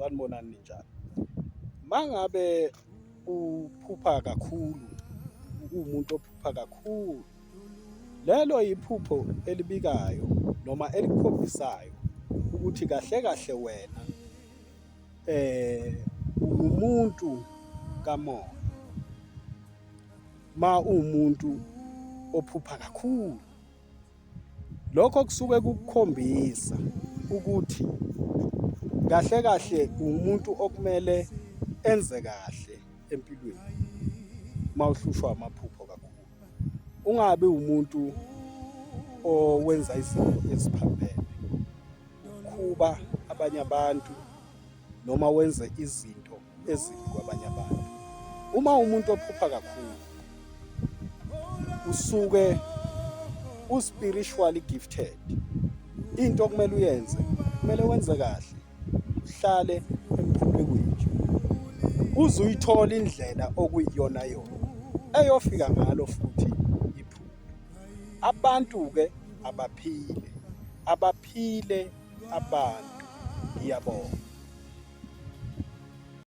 sanibonani ninjani. Mangabe uphupha kakhulu, umuntu ophupha kakhulu, lelo iphupho elibikayo noma elikhombisayo ukuthi kahle kahle wena umuntu kamoya. Ma umuntu ophupha kakhulu, lokho kusuke kukukhombisa ukuthi kahle kahle umuntu okumele enze kahle empilweni. Mawuhlushwa amaphupho kakhulu, ungabe umuntu owenza izinto eziphambene, ukukhuba abanye abantu noma wenze izinto ezimbi kwabanye abantu. Uma umuntu ophupha kakhulu, usuke u-spiritually gifted. Into okumele uyenze, kumele wenze kahle, uhlale emphuphekweni nje, uze uyithola indlela okuyiyona yona eyofika ngalo futhi iphupho. Abantu-ke abaphile abantu. Ngiyabonga.